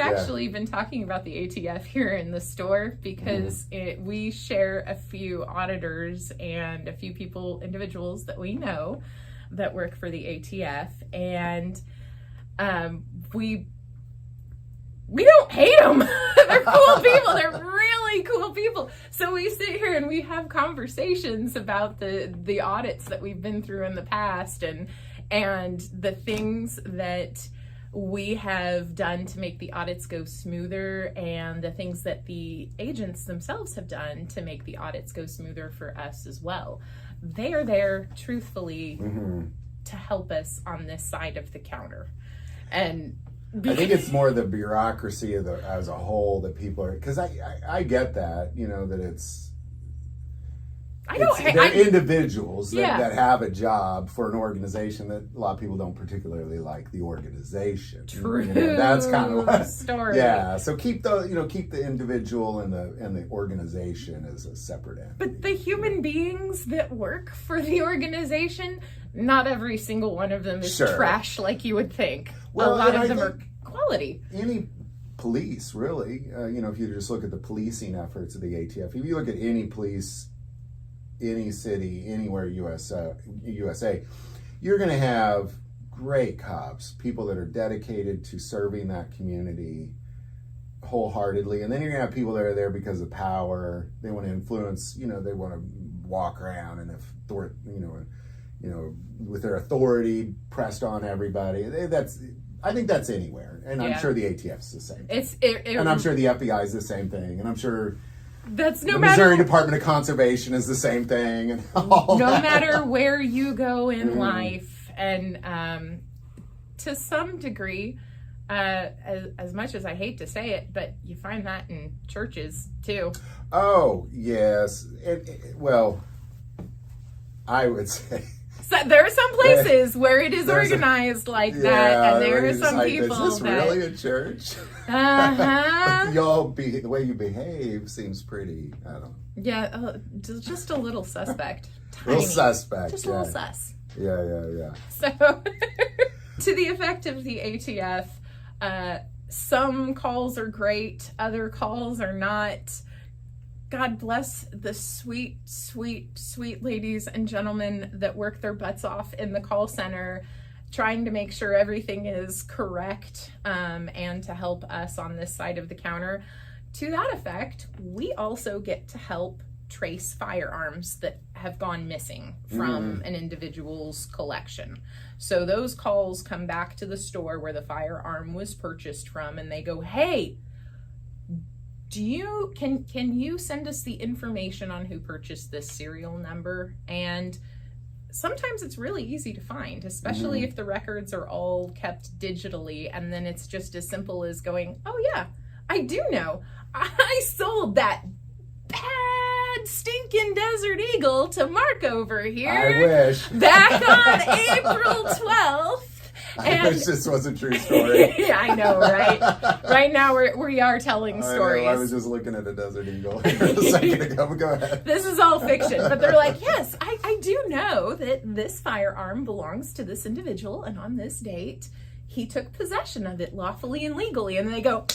actually been talking about the ATF here in the store because we share a few auditors and a few individuals that we know that work for the ATF, and we don't hate them. They're cool people. They're really cool people. So we sit here and we have conversations about the audits that we've been through in the past and the things that we have done to make the audits go smoother, and the things that the agents themselves have done to make the audits go smoother for us as well. They are there, truthfully, to help us on this side of the counter. And I think it's more the bureaucracy as a whole that people are, because I get that, that they're individuals that have a job for an organization that a lot of people don't particularly like the organization. True. That's kind of what story. Yeah. So keep the individual and the organization as a separate entity. But the human beings that work for the organization, not every single one of them is trash like you would think. Well, a lot of them are quality. Any police, really, if you just look at the policing efforts of the ATF, if you look at any police, any city, anywhere USA, you're going to have great cops, people that are dedicated to serving that community wholeheartely. And then you're going to have people that are there because of power. They want to influence, they want to walk around and with their authority pressed on everybody. I think that's anywhere. And I'm sure the ATF's the same thing. And I'm sure the FBI is the same thing. And I'm sure the Missouri Department of Conservation is the same thing. And all no matter where you go in life. And to some degree, as much as I hate to say it, but you find that in churches too. Oh, yes. Well, I would say... So there are some places where it is organized like that, and there are some people is this really a church? The way you behave seems pretty, I don't know. Yeah, just a little suspect. Little suspect. Just a little sus. Yeah. So, to the effect of the ATF, some calls are great, other calls are not. God bless the sweet, sweet, sweet ladies and gentlemen that work their butts off in the call center, trying to make sure everything is correct, and to help us on this side of the counter. To that effect, we also get to help trace firearms that have gone missing from an individual's collection. So those calls come back to the store where the firearm was purchased from, and they go, hey, can you send us the information on who purchased this serial number? And sometimes it's really easy to find, especially if the records are all kept digitally, and then it's just as simple as going, oh yeah, I do know. I sold that bad stinking Desert Eagle to Mark over here. I wish. Back on April 12th. I wish this was a true story. Yeah, I know, right? Right now we are telling stories. I was just looking at a Desert Eagle a second ago, but go ahead. This is all fiction, but they're like, yes, I do know that this firearm belongs to this individual, and on this date, he took possession of it lawfully and legally. And they go,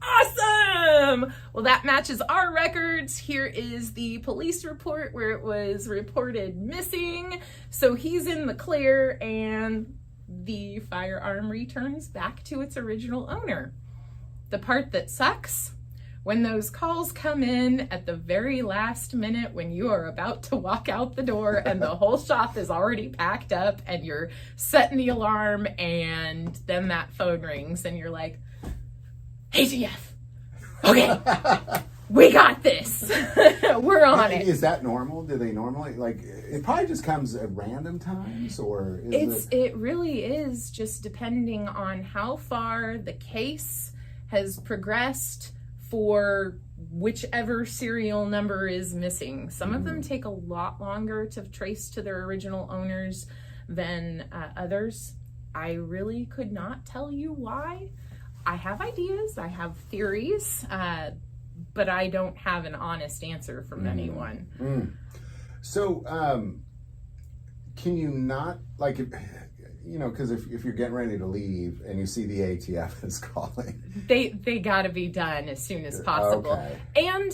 awesome! Well, that matches our records. Here is the police report where it was reported missing. So he's in the clear, and the firearm returns back to its original owner. The part that sucks, when those calls come in at the very last minute when you are about to walk out the door and the whole shop is already packed up and you're setting the alarm, and then that phone rings and you're like, ATF, okay, we got this. We're on it. Is that normal? Do they normally, it probably just comes at random times, or it really is just depending on how far the case has progressed for whichever serial number is missing. Some of them take a lot longer to trace to their original owners than others. I really could not tell you why. I have ideas, I have theories, but I don't have an honest answer from anyone. So, can you not, because if you're getting ready to leave and you see the ATF is calling, they got to be done as soon as possible. Okay. And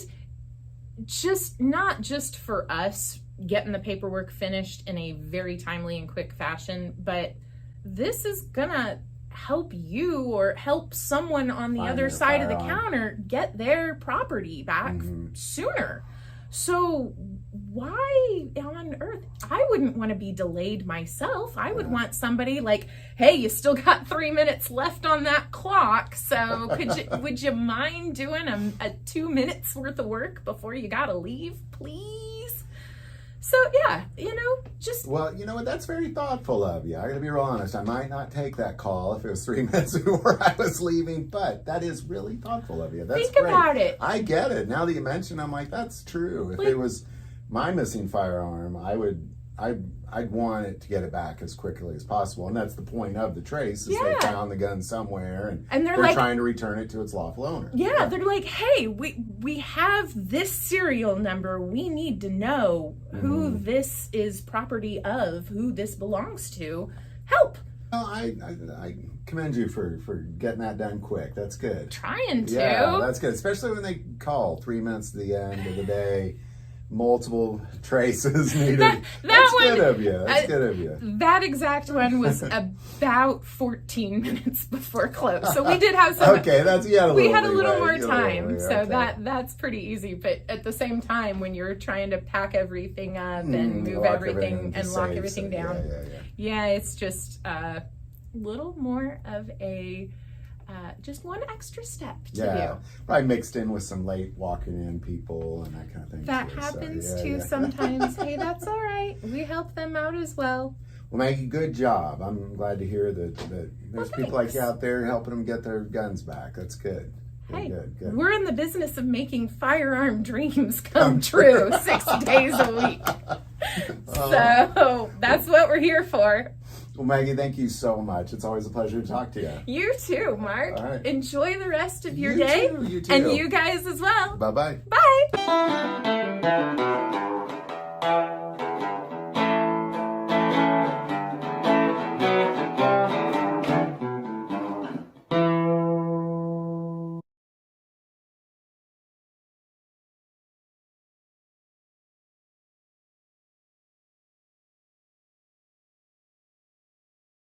not just for us getting the paperwork finished in a very timely and quick fashion, but this is gonna help you or help someone on the other side of the counter get their property back sooner. So why on earth? I wouldn't want to be delayed myself. I would want somebody like, hey, you still got 3 minutes left on that clock. So would you mind doing a 2 minutes worth of work before you got to leave, please? So yeah, just... Well, you know what? That's very thoughtful of you. I gotta be real honest. I might not take that call if it was 3 minutes before I was leaving, but that is really thoughtful of you. That's think great. about it. I get it. Now that you mention it, I'm like, that's true. If it was my missing firearm, I'd want it to get it back as quickly as possible. And that's the point of the trace, is they found the gun somewhere and they're like, trying to return it to its lawful owner. Yeah, they're like, hey, we have this serial number. We need to know who this is property of, who this belongs to. Help. Well, I commend you for getting that done quick. That's good. Trying to. Yeah, that's good. Especially when they call 3 minutes to the end of the day. Multiple traces needed. That's good of you. That's good of you. That exact one was about 14 minutes before close, so we did have some. Okay, we had a little more time, so that's pretty easy. But at the same time, when you're trying to pack everything up and move everything and lock everything down, it's just a little more of a. Just one extra step to do. Probably mixed in with some late walking in people and that kind of thing. That happens too sometimes. Hey, that's all right. We help them out as well. Well, Maggie, good job. I'm glad to hear that there's people like you out there helping them get their guns back. That's good. Good. We're in the business of making firearm dreams come true 6 days a week. So that's what we're here for. Well, Maggie, thank you so much. It's always a pleasure to talk to you. You too, Mark. All right. Enjoy the rest of your day. You too. And you guys as well. Bye-bye. Bye.